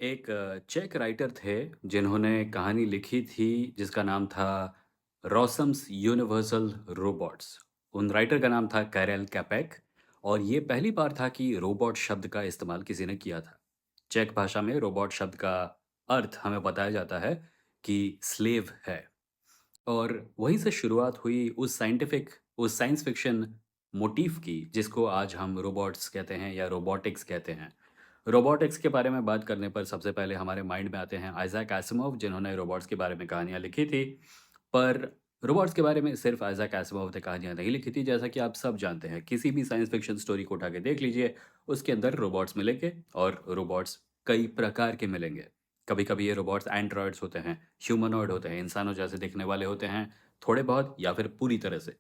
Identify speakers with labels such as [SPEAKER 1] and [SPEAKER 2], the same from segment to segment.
[SPEAKER 1] Check writer थे जिन्होंने कहानी लिखी थी जिसका नाम था रॉसम्स यूनिवर्सल रोबोट्स। उन राइटर का नाम था कैरेल कैपेक और ये पहली बार था कि रोबोट शब्द का इस्तेमाल किसी ने किया था। चेक भाषा में रोबोट शब्द का अर्थ हमें बताया जाता है कि स्लेव है और वहीं से शुरुआत हुई उस साइंस फिक्शन मोटिफ की जिसको आज हम रोबोट्स कहते हैं या रोबोटिक्स कहते हैं। रोबोटिक्स के बारे में बात करने पर सबसे पहले हमारे माइंड में आते हैं आइज़ैक एसिमोव जिन्होंने रोबोट्स के बारे में कहानियाँ लिखी थी। पर रोबोट्स के बारे में सिर्फ आइज़ैक एसिमोव ने कहानियाँ नहीं लिखी थी, जैसा कि आप सब जानते हैं। किसी भी साइंस फिक्शन स्टोरी को उठा के देख लीजिए, उसके अंदर रोबोट्स मिलेंगे और रोबोट्स कई प्रकार के मिलेंगे। कभी-कभी ये रोबोट्स एंड्रॉयड्स होते हैं, ह्यूमनॉइड होते हैं, इंसानों जैसे दिखने वाले होते हैं, थोड़े बहुत या फिर पूरी तरह से।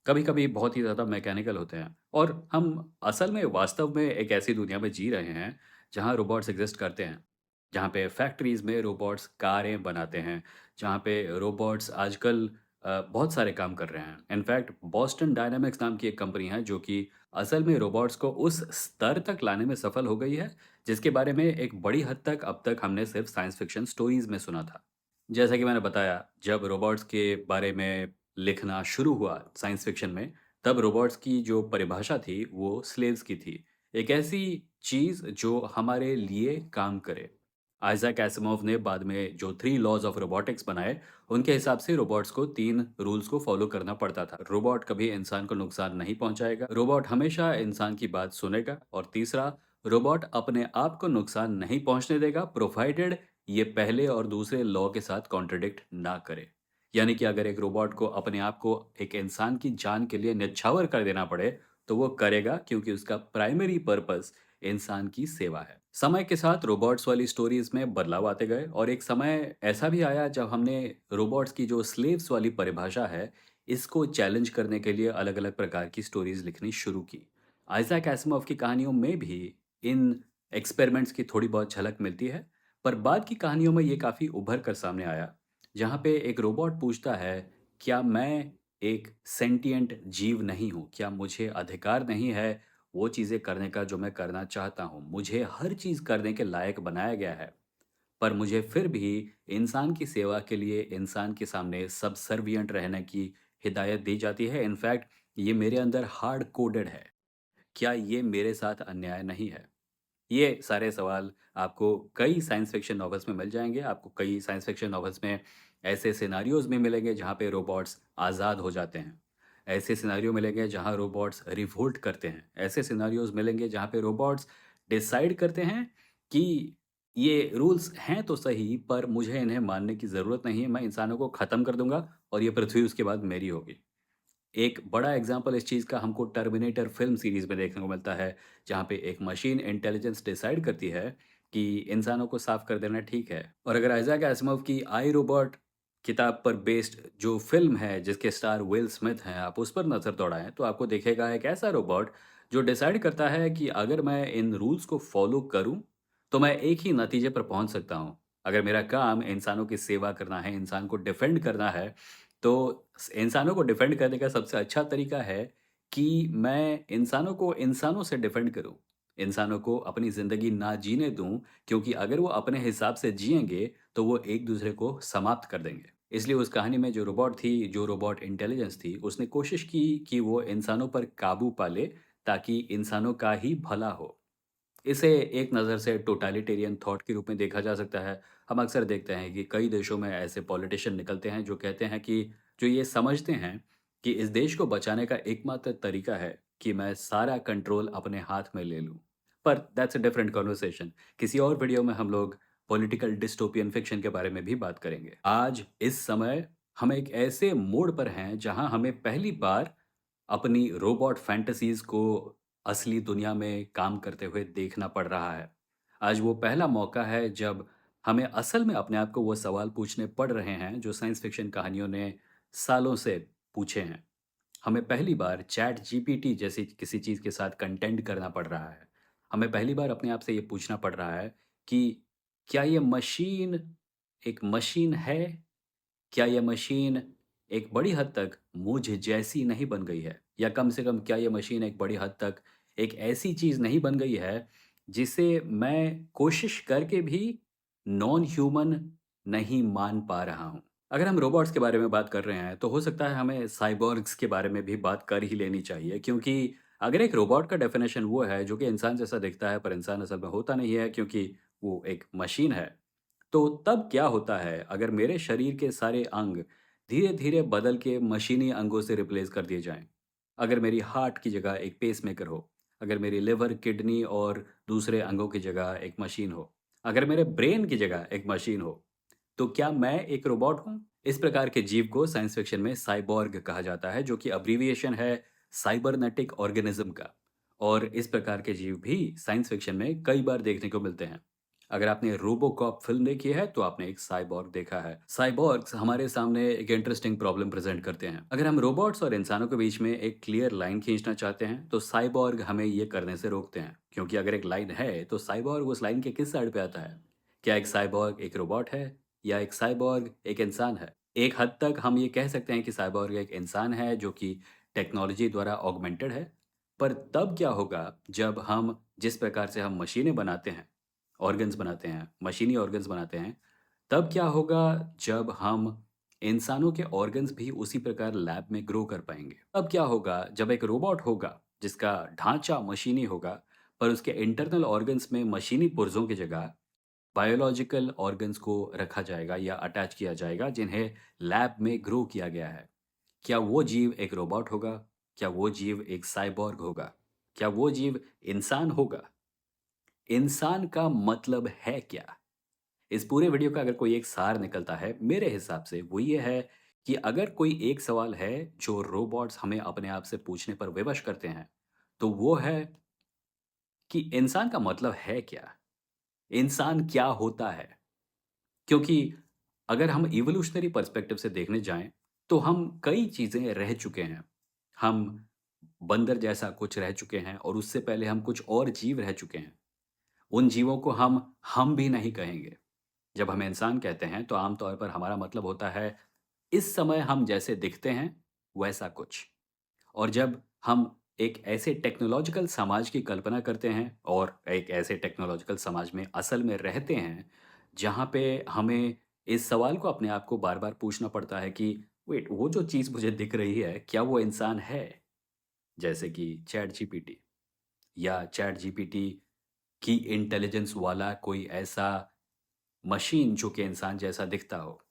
[SPEAKER 1] कभी-कभी बहुत ही ज़्यादा मैकेनिकल होते हैं और हम असल में वास्तव में एक ऐसी दुनिया में जी रहे हैं जहाँ रोबोट्स एग्जिस्ट करते हैं, जहाँ पे फैक्ट्रीज़ में रोबोट्स कारें बनाते हैं, जहाँ पे रोबोट्स आजकल बहुत सारे काम कर रहे हैं। इनफैक्ट बॉस्टन डायनामिक्स नाम की एक कंपनी है जो कि असल में रोबोट्स को उस स्तर तक लाने में सफल हो गई है, जिसके बारे में एक बड़ी हद तक अब तक हमने सिर्फ साइंस फिक्शन स्टोरीज़ में सुना था। जैसा कि मैंने बताया, जब रोबोट्स के बारे में लिखना शुरू हुआ साइंस फिक्शन में, तब रोबोट्स की जो परिभाषा थी, वो स्लेव्स की थी। एक ऐसी चीज़ जो हमारे लिए काम करे। आइज़ैक एसिमोव ने बाद में जो 3 लॉज़ ऑफ रोबोटिक्स बनाए, उनके हिसाब से रोबोट्स को 3 रूल्स को फ़ॉलो करना पड़ता था। रोबोट कभी इंसान को नुकसान नहीं पहुँचाएगा, रोबोट हमेशा इंसान की बात सुनेगा और तीसरा, रोबोट अपने आप को नुकसान नहीं पहुँचने देगा, प्रोवाइडेड ये पहले और दूसरे लॉ के साथ कॉन्ट्रडिक्ट ना करे। यानी कि अगर एक रोबोट को अपने आप को एक इंसान की जान के लिए न्यौछावर कर देना पड़े, तो वो करेगा क्योंकि उसका प्राइमरी पर्पस इंसान की सेवा है। समय के साथ रोबोट्स वाली स्टोरीज में बदलाव आते गए और एक समय ऐसा भी आया जब हमने रोबोट्स की जो स्लेव्स वाली परिभाषा है, इसको चैलेंज करने के लिए अलग-अलग प्रकार की स्टोरीज लिखनी शुरू की। आइज़ैक एसिमोव की कहानियों में भी इन एक्सपेरिमेंट्स की थोड़ी बहुत झलक मिलती है, पर बाद की कहानियों में ये काफ़ी उभर कर सामने आया, जहाँ पे एक रोबोट पूछता है, क्या मैं एक सेंटिएंट जीव नहीं हूँ? क्या मुझे अधिकार नहीं है वो चीज़ें करने का जो मैं करना चाहता हूँ? मुझे हर चीज़ करने के लायक बनाया गया है, पर मुझे फिर भी इंसान की सेवा के लिए इंसान के सामने सबसर्विएंट रहने की हिदायत दी जाती है। इनफैक्ट ये मेरे अंदर हार्ड कोडेड है। क्या ये मेरे साथ अन्याय नहीं है? ये सारे सवाल आपको कई साइंस फिक्शन नॉवेल्स में मिल जाएँगे। आपको कई साइंस फिक्शन नॉवेल्स में ऐसे सिनेरियोज़ में मिलेंगे जहाँ पे रोबोट्स आज़ाद हो जाते हैं। ऐसे सिनेरियो मिलेंगे जहाँ रोबोट्स रिवोल्ट करते हैं। ऐसे सिनेरियोज़ मिलेंगे जहाँ पे रोबोट्स डिसाइड करते हैं कि ये रूल्स हैं तो सही, पर मुझे इन्हें मानने की ज़रूरत नहीं है। मैं इंसानों को ख़त्म कर दूँगा और ये पृथ्वी उसके बाद मेरी होगी। एक बड़ा एग्जाम्पल इस चीज़ का हमको टर्मिनेटर फ़िल्म सीरीज़ में देखने को मिलता है, जहाँ पे एक मशीन इंटेलिजेंस डिसाइड करती है कि इंसानों को साफ़ कर देना ठीक है। और अगर आइज़ैक एसिमोव की आई, रोबोट किताब पर बेस्ड जो फ़िल्म है, जिसके स्टार विल स्मिथ हैं, आप उस पर नज़र दौड़ाएँ, तो आपको दिखेगा एक ऐसा रोबोट जो डिसाइड करता है कि अगर मैं इन रूल्स को फ़ॉलो करूँ, तो मैं एक ही नतीजे पर पहुँच सकता हूँ। अगर मेरा काम इंसानों की सेवा करना है, इंसान को डिफेंड करना है, तो इंसानों को डिफेंड करने का सबसे अच्छा तरीका है कि मैं इंसानों को इंसानों से डिफेंड करूं, इंसानों को अपनी ज़िंदगी ना जीने दूं, क्योंकि अगर वो अपने हिसाब से जिएंगे तो वो एक दूसरे को समाप्त कर देंगे। इसलिए उस कहानी में जो रोबोट थी, जो रोबोट इंटेलिजेंस थी, उसने कोशिश की कि वो इंसानों पर काबू पा ले ताकि इंसानों का ही भला हो। इसे एक नज़र से टोटलिटेरियन थॉट के रूप में देखा जा सकता है। हम अक्सर देखते हैं कि कई देशों में ऐसे पॉलिटिशियन निकलते हैं जो कहते हैं कि जो ये समझते हैं कि इस देश को बचाने का एकमात्र तरीका है कि मैं सारा कंट्रोल अपने हाथ में ले लूँ। पर दैट्स अ डिफरेंट कन्वर्सेशन। किसी और वीडियो में हम लोग पॉलिटिकल डिस्टोपियन फिक्शन के बारे में भी बात करेंगे। आज इस समय हम एक ऐसे मोड़ पर हैं जहाँ हमें पहली बार अपनी रोबोट फैंटेसीज़ को असली दुनिया में काम करते हुए देखना पड़ रहा है। आज वो पहला मौका है जब हमें असल में अपने आप को वो सवाल पूछने पड़ रहे हैं जो साइंस फ़िक्शन कहानियों ने सालों से पूछे हैं। हमें पहली बार चैट जीपीटी जैसी किसी चीज़ के साथ कंटेंट करना पड़ रहा है। हमें पहली बार अपने आप से ये पूछना पड़ रहा है कि क्या ये मशीन एक मशीन है? क्या यह मशीन एक बड़ी हद तक मुझ जैसी नहीं बन गई है? या कम से कम क्या ये मशीन एक बड़ी हद तक एक ऐसी चीज़ नहीं बन गई है, जिसे मैं कोशिश करके भी नॉन ह्यूमन नहीं मान पा रहा हूँ। अगर हम रोबोट्स के बारे में बात कर रहे हैं, तो हो सकता है हमें साइबॉर्ग्स के बारे में भी बात कर ही लेनी चाहिए, क्योंकि अगर एक रोबोट का डेफिनेशन वो है जो कि इंसान जैसा दिखता है पर इंसान असल में होता नहीं है क्योंकि वो एक मशीन है, तो तब क्या होता है अगर मेरे शरीर के सारे अंग धीरे-धीरे बदल के मशीनी अंगों से रिप्लेस कर दिए जाएँ? अगर मेरी हार्ट की जगह एक पेसमेकर हो, अगर मेरी लिवर, किडनी और दूसरे अंगों की जगह एक मशीन हो, अगर मेरे ब्रेन की जगह एक मशीन हो, तो क्या मैं एक रोबोट हूँ? इस प्रकार के जीव को साइंस फिक्शन में साइबॉर्ग कहा जाता है, जो कि अब्रिविएशन है साइबरनेटिक ऑर्गेनिज्म का। और इस प्रकार के जीव भी साइंस फिक्शन में कई बार देखने को मिलते हैं। अगर आपने रोबोकॉप फिल्म देखी है, तो आपने एक साइबॉर्ग देखा है। साइबॉर्ग्स हमारे सामने एक इंटरेस्टिंग प्रॉब्लम प्रेजेंट करते हैं। अगर हम रोबोट्स और इंसानों के बीच में एक क्लियर लाइन खींचना चाहते हैं, तो साइबॉर्ग हमें ये करने से रोकते हैं, क्योंकि अगर एक लाइन है, तो साइबॉर्ग उस लाइन के किस साइड पे आता है? क्या एक साइबॉर्ग एक रोबोट है या एक साइबॉर्ग एक इंसान है? एक हद तक हम ये कह सकते हैं कि साइबॉर्ग एक इंसान है जो कि टेक्नोलॉजी द्वारा ऑगमेंटेड है। पर तब क्या होगा जब हम जिस प्रकार से हम मशीनें बनाते हैं, ऑर्गन्स बनाते हैं, मशीनी ऑर्गन्स बनाते हैं, तब क्या होगा जब हम इंसानों के ऑर्गन्स भी उसी प्रकार लैब में ग्रो कर पाएँगे? तब क्या होगा जब एक रोबोट होगा जिसका ढाँचा मशीनी होगा, पर उसके इंटरनल ऑर्गन्स में मशीनी पुर्ज़ों की जगह बायोलॉजिकल ऑर्गन्स को रखा जाएगा या अटैच किया जाएगा जिन्हें लैब में ग्रो किया गया है। क्या वो जीव एक रोबोट होगा? क्या वो जीव एक साइबॉर्ग होगा? क्या वो जीव इंसान होगा? इंसान का मतलब है क्या? इस पूरे वीडियो का अगर कोई एक सार निकलता है, मेरे हिसाब से वो ये है कि अगर कोई एक सवाल है जो रोबोट्स हमें अपने आप से पूछने पर विवश करते हैं, तो वो है कि इंसान का मतलब है क्या? इंसान क्या होता है? क्योंकि अगर हम इवोल्यूशनरी पर्सपेक्टिव से देखने जाएँ, तो हम कई चीज़ें रह चुके हैं। हम बंदर जैसा कुछ रह चुके हैं और उससे पहले हम कुछ और जीव रह चुके हैं। उन जीवों को हम भी नहीं कहेंगे। जब हम इंसान कहते हैं, तो आम तौर पर हमारा मतलब होता है, इस समय हम जैसे दिखते हैं, वैसा कुछ। और जब हम एक ऐसे टेक्नोलॉजिकल समाज की कल्पना करते हैं और एक ऐसे टेक्नोलॉजिकल समाज में असल में रहते हैं, जहाँ पे हमें इस सवाल को अपने आप को बार-बार पूछना पड़ता है कि वेट वो जो चीज़ मुझे दिख रही है, क्या वो इंसान है? जैसे कि चैट जीपीटी या चैट जीपीटी की इंटेलिजेंस वाला कोई ऐसा मशीन जो कि इंसान जैसा दिखता हो।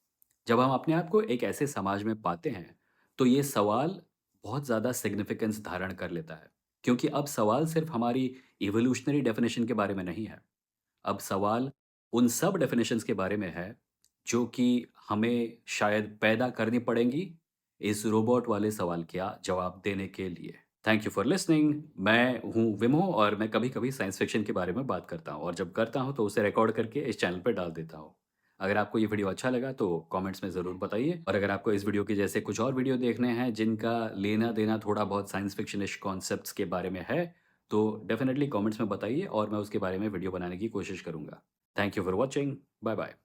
[SPEAKER 1] जब हम अपने आप को एक ऐसे समाज में पाते हैं, तो ये सवाल बहुत ज़्यादा सिग्निफिकेंस धारण कर लेता है। क्योंकि अब सवाल सिर्फ़ हमारी इवोल्यूशनरी डेफ़िनेशन के बारे में नहीं है। अब सवाल उन सब डेफ़िनेशंस के बारे में है, जो कि हमें शायद पैदा करनी पड़ेंगी, इस रोबोट वाले सवाल का जवाब देने के लिए। Thank you for listening. मैं हूँ विमो और मैं कभी-कभी साइंस फ़िक्शन के बारे में बात करता हूँ और जब करता हूँ तो उसे रिकॉर्ड करके इस चैनल पे डाल देता हूँ। अगर आपको ये वीडियो अच्छा लगा तो कमेंट्स में ज़रूर बताइए और अगर आपको इस वीडियो के जैसे कुछ और वीडियो देखने हैं जिनका लेना-देना थोड़ा बहुत साइंस फ़िक्शनिश कॉन्सेप्ट्स के बारे में है, तो डेफ़िनिटली कमेंट्स में बताइए और मैं उसके बारे में वीडियो बनाने की कोशिश करूँगा। Thank you for watching. Bye-bye.